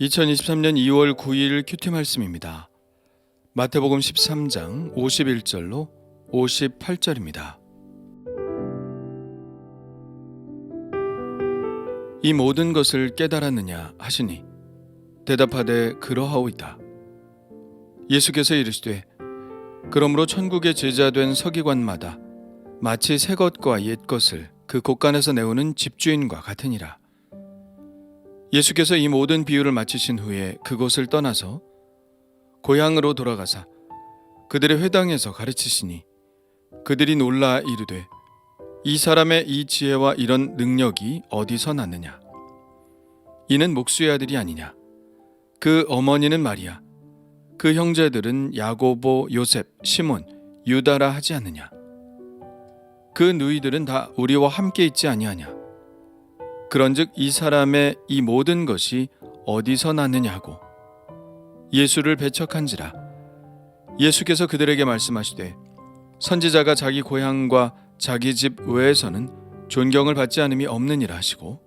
2023년 2월 9일 큐티 말씀입니다. 마태복음 13장 51절로 58절입니다. 이 모든 것을 깨달았느냐 하시니 대답하되 그러하오이다. 예수께서 이르시되 그러므로 천국의 제자된 서기관마다 마치 새 것과 옛 것을 그 곳간에서 내오는 집주인과 같으니라. 예수께서 이 모든 비유를 마치신 후에 그곳을 떠나서 고향으로 돌아가사 그들의 회당에서 가르치시니 그들이 놀라 이르되 이 사람의 이 지혜와 이런 능력이 어디서 났느냐? 이는 목수의 아들이 아니냐? 그 어머니는 마리아, 그 형제들은 야고보, 요셉, 시몬, 유다라 하지 않느냐? 그 누이들은 다 우리와 함께 있지 아니하냐? 그런즉 이 사람의 이 모든 것이 어디서 났느냐 하고 예수를 배척한지라. 예수께서 그들에게 말씀하시되 선지자가 자기 고향과 자기 집 외에서는 존경을 받지 않음이 없느니라 하시고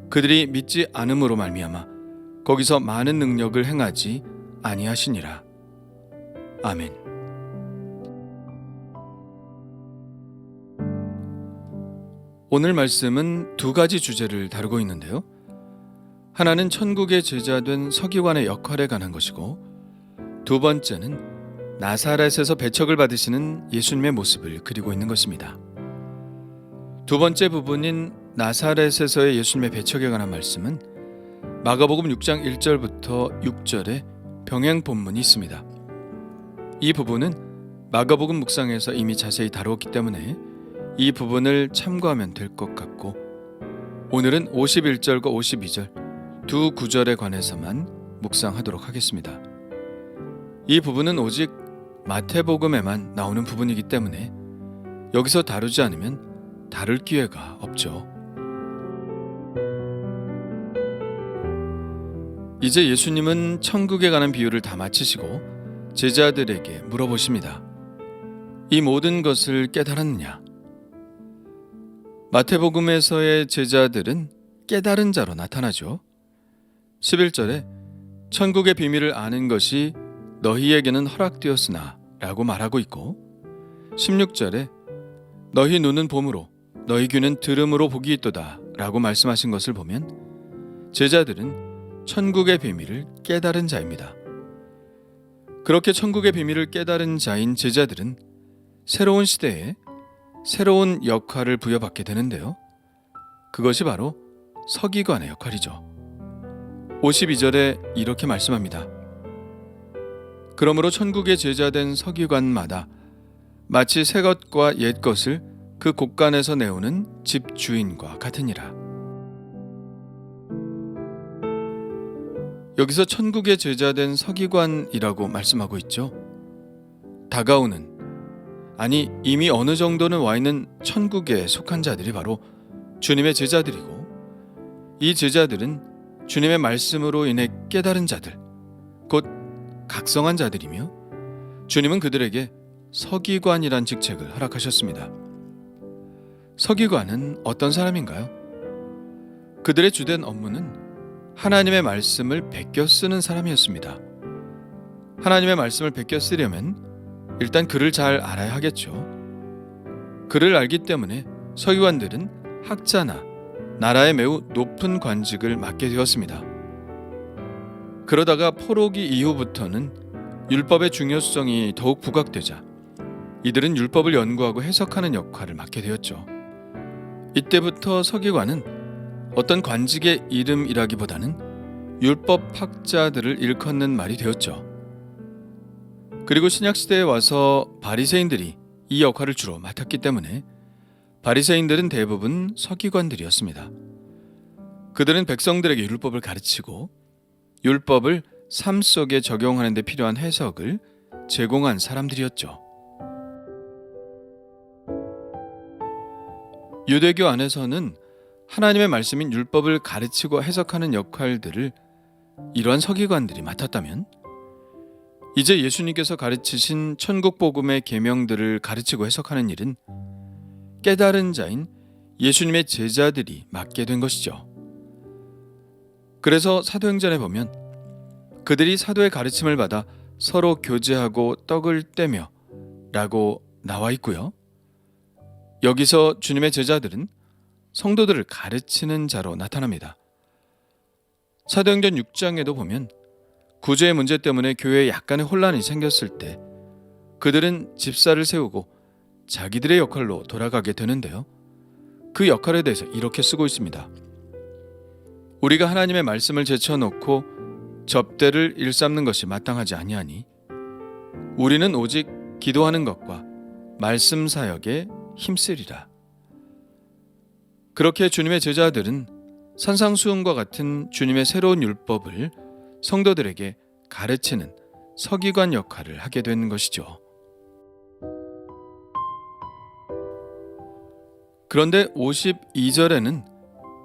그들이 믿지 않음으로 말미암아 거기서 많은 능력을 행하지 아니하시니라. 아멘. 오늘 말씀은 두 가지 주제를 다루고 있는데요. 하나는 천국의 제자된 서기관의 역할에 관한 것이고, 두 번째는 나사렛에서 배척을 받으시는 예수님의 모습을 그리고 있는 것입니다. 두 번째 부분인 나사렛에서의 예수님의 배척에 관한 말씀은 마가복음 6장 1절부터 6절에 병행 본문이 있습니다. 이 부분은 마가복음 묵상에서 이미 자세히 다루었기 때문에 이 부분을 참고하면 될 것 같고, 오늘은 51절과 52절 두 구절에 관해서만 묵상하도록 하겠습니다. 이 부분은 오직 마태복음에만 나오는 부분이기 때문에 여기서 다루지 않으면 다룰 기회가 없죠. 이제 예수님은 천국에 관한 비유를 다 마치시고 제자들에게 물어보십니다. 이 모든 것을 깨달았느냐? 마태복음에서의 제자들은 깨달은 자로 나타나죠. 11절에 천국의 비밀을 아는 것이 너희에게는 허락되었으나 라고 말하고 있고, 16절에 너희 눈은 봄으로 너희 귀는 들음으로 복이 있도다 라고 말씀하신 것을 보면 제자들은 천국의 비밀을 깨달은 자입니다. 그렇게 천국의 비밀을 깨달은 자인 제자들은 새로운 시대에 새로운 역할을 부여받게 되는데요. 그것이 바로 서기관의 역할이죠. 52절에 이렇게 말씀합니다. 그러므로 천국의 제자된 서기관마다 마치 새 것과 옛 것을 그 곳간에서 내오는 집주인과 같으니라. 여기서 천국의 제자된 서기관이라고 말씀하고 있죠. 다가오는, 아니 이미 어느 정도는 와 있는 천국에 속한 자들이 바로 주님의 제자들이고, 이 제자들은 주님의 말씀으로 인해 깨달은 자들, 곧 각성한 자들이며, 주님은 그들에게 서기관이란 직책을 허락하셨습니다. 서기관은 어떤 사람인가요? 그들의 주된 업무는 하나님의 말씀을 베껴 쓰는 사람이었습니다. 하나님의 말씀을 베껴 쓰려면 일단 글을 잘 알아야 하겠죠. 글을 알기 때문에 서기관들은 학자나 나라의 매우 높은 관직을 맡게 되었습니다. 그러다가 포로기 이후부터는 율법의 중요성이 더욱 부각되자 이들은 율법을 연구하고 해석하는 역할을 맡게 되었죠. 이때부터 서기관은 어떤 관직의 이름이라기보다는 율법학자들을 일컫는 말이 되었죠. 그리고 신약시대에 와서 바리새인들이 이 역할을 주로 맡았기 때문에 바리새인들은 대부분 서기관들이었습니다. 그들은 백성들에게 율법을 가르치고 율법을 삶 속에 적용하는 데 필요한 해석을 제공한 사람들이었죠. 유대교 안에서는 하나님의 말씀인 율법을 가르치고 해석하는 역할들을 이러한 서기관들이 맡았다면, 이제 예수님께서 가르치신 천국 복음의 계명들을 가르치고 해석하는 일은 깨달은 자인 예수님의 제자들이 맡게 된 것이죠. 그래서 사도행전에 보면 그들이 사도의 가르침을 받아 서로 교제하고 떡을 떼며 라고 나와 있고요. 여기서 주님의 제자들은 성도들을 가르치는 자로 나타납니다. 사도행전 6장에도 보면 구제의 문제 때문에 교회에 약간의 혼란이 생겼을 때 그들은 집사를 세우고 자기들의 역할로 돌아가게 되는데요. 그 역할에 대해서 이렇게 쓰고 있습니다. 우리가 하나님의 말씀을 제쳐놓고 접대를 일삼는 것이 마땅하지 아니하니 우리는 오직 기도하는 것과 말씀 사역에 힘쓰리라. 그렇게 주님의 제자들은 산상수훈과 같은 주님의 새로운 율법을 성도들에게 가르치는 서기관 역할을 하게 된 것이죠. 그런데 52절에는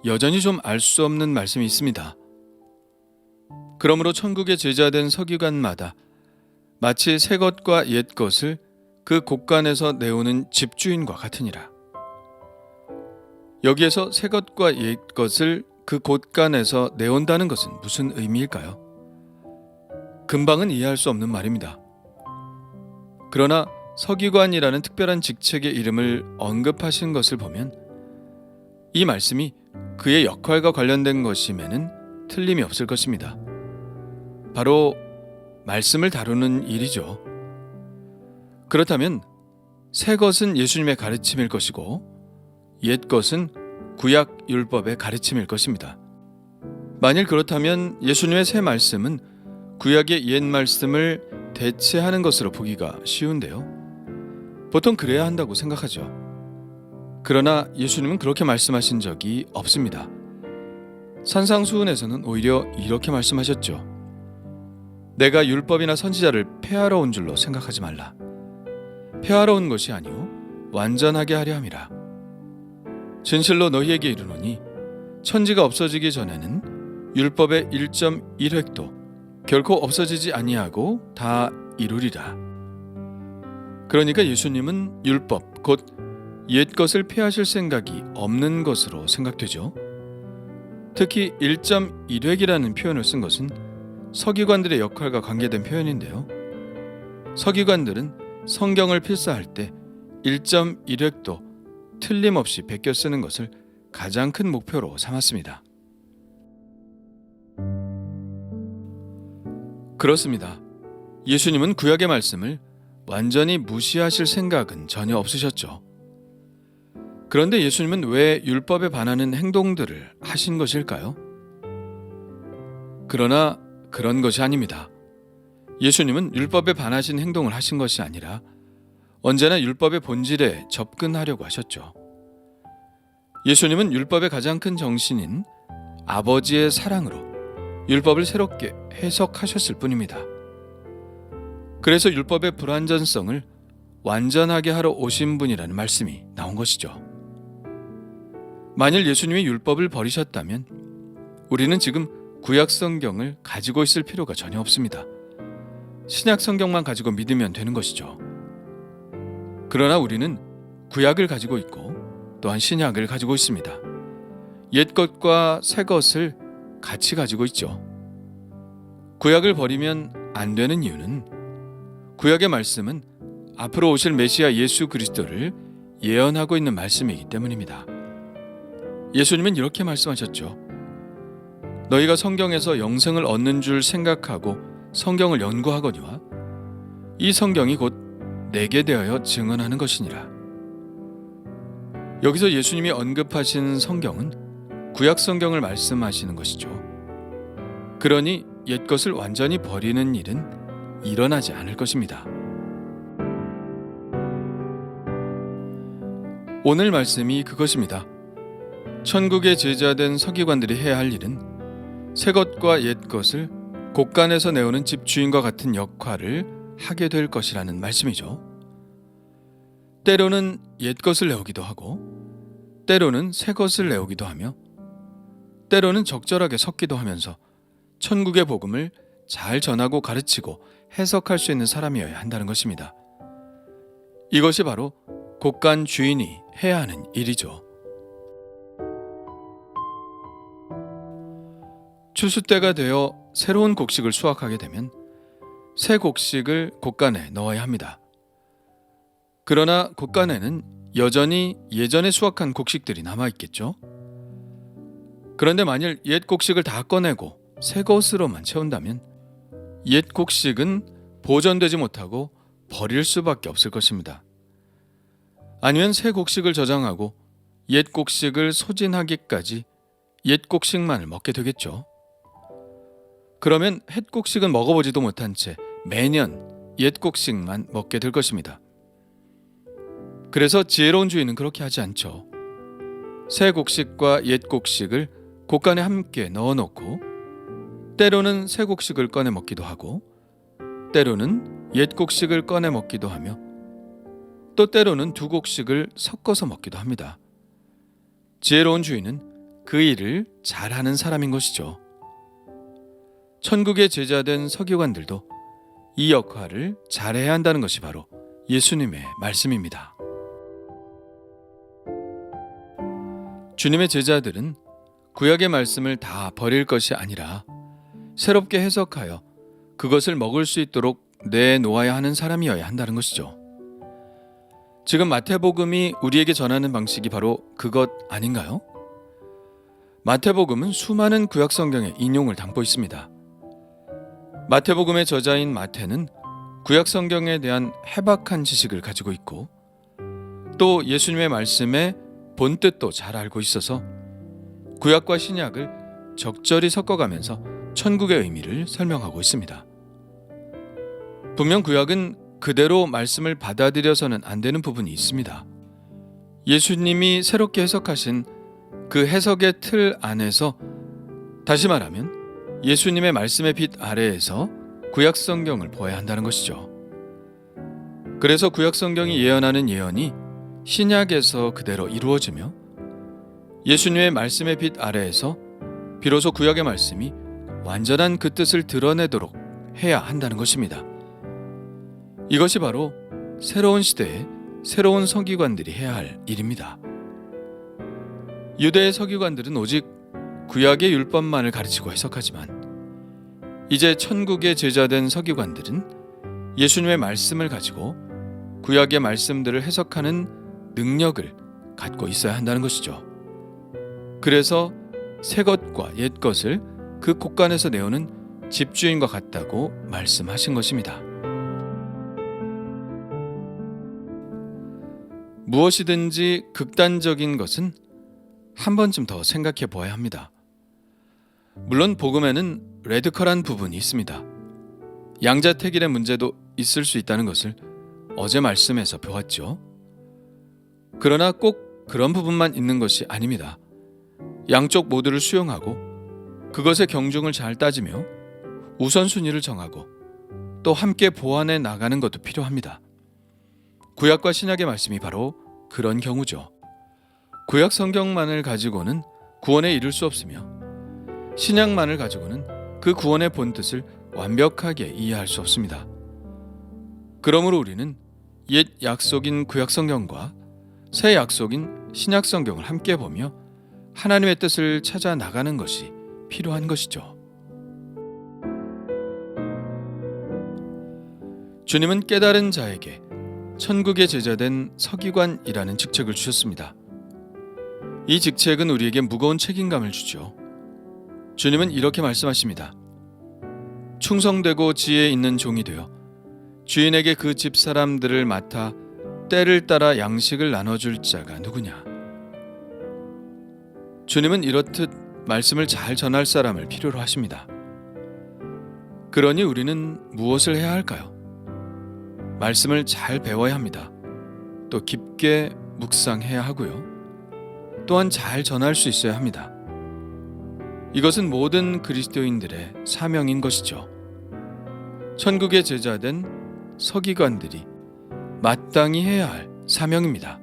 여전히 좀 알 수 없는 말씀이 있습니다. 그러므로 천국의 제자된 서기관마다 마치 새 것과 옛 것을 그 곳간에서 내오는 집주인과 같으니라. 여기에서 새 것과 옛 것을 그 곳간에서 내온다는 것은 무슨 의미일까요? 금방은 이해할 수 없는 말입니다. 그러나 서기관이라는 특별한 직책의 이름을 언급하신 것을 보면 이 말씀이 그의 역할과 관련된 것임에는 틀림이 없을 것입니다. 바로 말씀을 다루는 일이죠. 그렇다면 새 것은 예수님의 가르침일 것이고 옛 것은 구약 율법의 가르침일 것입니다. 만일 그렇다면 예수님의 새 말씀은 구약의 옛 말씀을 대체하는 것으로 보기가 쉬운데요. 보통 그래야 한다고 생각하죠. 그러나 예수님은 그렇게 말씀하신 적이 없습니다. 산상수훈에서는 오히려 이렇게 말씀하셨죠. 내가 율법이나 선지자를 폐하러 온 줄로 생각하지 말라. 폐하러 온 것이 아니오 완전하게 하려 함이라. 진실로 너희에게 이르노니 천지가 없어지기 전에는 율법의 1.1획도 결코 없어지지 아니하고 다 이루리라. 그러니까 예수님은 율법 곧 옛것을 폐하실 생각이 없는 것으로 생각되죠. 특히 1.1획이라는 표현을 쓴 것은 서기관들의 역할과 관계된 표현인데요. 서기관들은 성경을 필사할 때 1.1획도 틀림없이 베껴 쓰는 것을 가장 큰 목표로 삼았습니다. 그렇습니다. 예수님은 구약의 말씀을 완전히 무시하실 생각은 전혀 없으셨죠. 그런데 예수님은 왜 율법에 반하는 행동들을 하신 것일까요? 그러나 그런 것이 아닙니다. 예수님은 율법에 반하신 행동을 하신 것이 아니라 언제나 율법의 본질에 접근하려고 하셨죠. 예수님은 율법의 가장 큰 정신인 아버지의 사랑으로 율법을 새롭게 해석하셨을 뿐입니다. 그래서 율법의 불완전성을 완전하게 하러 오신 분이라는 말씀이 나온 것이죠. 만일 예수님이 율법을 버리셨다면 우리는 지금 구약 성경을 가지고 있을 필요가 전혀 없습니다. 신약 성경만 가지고 믿으면 되는 것이죠. 그러나 우리는 구약을 가지고 있고 또한 신약을 가지고 있습니다. 옛 것과 새 것을 같이 가지고 있죠. 구약을 버리면 안 되는 이유는 구약의 말씀은 앞으로 오실 메시아 예수 그리스도를 예언하고 있는 말씀이기 때문입니다. 예수님은 이렇게 말씀하셨죠. 너희가 성경에서 영생을 얻는 줄 생각하고 성경을 연구하거니와 이 성경이 곧 내게 대하여 증언하는 것이니라. 여기서 예수님이 언급하신 성경은 구약 성경을 말씀하시는 것이죠. 그러니 옛것을 완전히 버리는 일은 일어나지 않을 것입니다. 오늘 말씀이 그것입니다. 천국의 제자된 서기관들이 해야 할 일은 새 것과 옛 것을 곳간에서 내오는 집주인과 같은 역할을 하게 될 것이라는 말씀이죠. 때로는 옛 것을 내오기도 하고 때로는 새 것을 내오기도 하며 때로는 적절하게 섞기도 하면서 천국의 복음을 잘 전하고 가르치고 해석할 수 있는 사람이어야 한다는 것입니다. 이것이 바로 곳간 주인이 해야 하는 일이죠. 추수 때가 되어 새로운 곡식을 수확하게 되면 새 곡식을 곡간에 넣어야 합니다. 그러나 곡간에는 여전히 예전에 수확한 곡식들이 남아있겠죠. 그런데 만일 옛 곡식을 다 꺼내고 새 것으로만 채운다면 옛 곡식은 보존되지 못하고 버릴 수밖에 없을 것입니다. 아니면 새 곡식을 저장하고 옛 곡식을 소진하기까지 옛 곡식만을 먹게 되겠죠. 그러면 햇 곡식은 먹어보지도 못한 채 매년 옛 곡식만 먹게 될 것입니다. 그래서 지혜로운 주인은 그렇게 하지 않죠. 새 곡식과 옛 곡식을 곡간에 함께 넣어놓고 때로는 새 곡식을 꺼내 먹기도 하고 때로는 옛 곡식을 꺼내 먹기도 하며 또 때로는 두 곡식을 섞어서 먹기도 합니다. 지혜로운 주인은 그 일을 잘하는 사람인 것이죠. 천국의 제자된 서기관들도 이 역할을 잘해야 한다는 것이 바로 예수님의 말씀입니다. 주님의 제자들은 구약의 말씀을 다 버릴 것이 아니라 새롭게 해석하여 그것을 먹을 수 있도록 내놓아야 하는 사람이어야 한다는 것이죠. 지금 마태복음이 우리에게 전하는 방식이 바로 그것 아닌가요? 마태복음은 수많은 구약 성경의 인용을 담고 있습니다. 마태복음의 저자인 마태는 구약 성경에 대한 해박한 지식을 가지고 있고 또 예수님의 말씀의 본뜻도 잘 알고 있어서 구약과 신약을 적절히 섞어가면서 천국의 의미를 설명하고 있습니다. 분명 구약은 그대로 말씀을 받아들여서는 안 되는 부분이 있습니다. 예수님이 새롭게 해석하신 그 해석의 틀 안에서, 다시 말하면 예수님의 말씀의 빛 아래에서 구약 성경을 보아야 한다는 것이죠. 그래서 구약 성경이 예언하는 예언이 신약에서 그대로 이루어지며 예수님의 말씀의 빛 아래에서 비로소 구약의 말씀이 완전한 그 뜻을 드러내도록 해야 한다는 것입니다. 이것이 바로 새로운 시대에 새로운 서기관들이 해야 할 일입니다. 유대의 서기관들은 오직 구약의 율법만을 가르치고 해석하지만 이제 천국의 제자된 서기관들은 예수님의 말씀을 가지고 구약의 말씀들을 해석하는 능력을 갖고 있어야 한다는 것이죠. 그래서 새 것과 옛 것을 그 곡간에서 내오는 집주인과 같다고 말씀하신 것입니다. 무엇이든지 극단적인 것은 한 번쯤 더 생각해 보아야 합니다. 물론 복음에는 레디컬한 부분이 있습니다. 양자택일의 문제도 있을 수 있다는 것을 어제 말씀에서 배웠죠. 그러나 꼭 그런 부분만 있는 것이 아닙니다. 양쪽 모두를 수용하고 그것의 경중을 잘 따지며 우선순위를 정하고 또 함께 보완해 나가는 것도 필요합니다. 구약과 신약의 말씀이 바로 그런 경우죠. 구약 성경만을 가지고는 구원에 이를 수 없으며 신약만을 가지고는 그 구원의 본뜻을 완벽하게 이해할 수 없습니다. 그러므로 우리는 옛 약속인 구약 성경과 새 약속인 신약 성경을 함께 보며 하나님의 뜻을 찾아 나가는 것이 필요한 것이죠. 주님은 깨달은 자에게 천국의 제자된 서기관이라는 직책을 주셨습니다. 이 직책은 우리에게 무거운 책임감을 주죠. 주님은 이렇게 말씀하십니다. 충성되고 지혜 있는 종이 되어 주인에게 그 집 사람들을 맡아 때를 따라 양식을 나눠줄 자가 누구냐. 주님은 이렇듯 말씀을 잘 전할 사람을 필요로 하십니다. 그러니 우리는 무엇을 해야 할까요? 말씀을 잘 배워야 합니다. 또 깊게 묵상해야 하고요. 또한 잘 전할 수 있어야 합니다. 이것은 모든 그리스도인들의 사명인 것이죠. 천국의 제자된 서기관들이 마땅히 해야 할 사명입니다.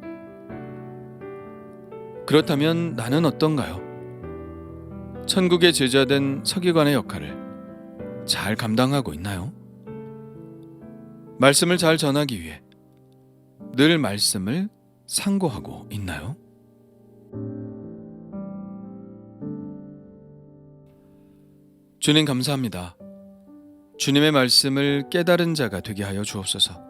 그렇다면 나는 어떤가요? 천국의 제자된 서기관의 역할을 잘 감당하고 있나요? 말씀을 잘 전하기 위해 늘 말씀을 상고하고 있나요? 주님 감사합니다. 주님의 말씀을 깨달은 자가 되게 하여 주옵소서.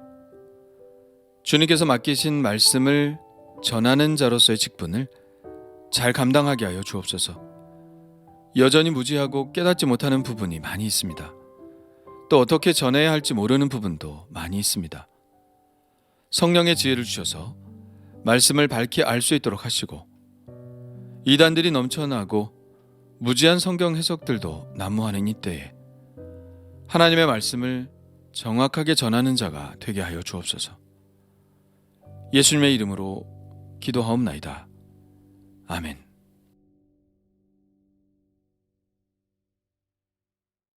주님께서 맡기신 말씀을 전하는 자로서의 직분을 잘 감당하게 하여 주옵소서. 여전히 무지하고 깨닫지 못하는 부분이 많이 있습니다. 또 어떻게 전해야 할지 모르는 부분도 많이 있습니다. 성령의 지혜를 주셔서 말씀을 밝히 알 수 있도록 하시고, 이단들이 넘쳐나고 무지한 성경 해석들도 난무하는 이때에 하나님의 말씀을 정확하게 전하는 자가 되게 하여 주옵소서. 예수님의 이름으로 기도하옵나이다. 아멘.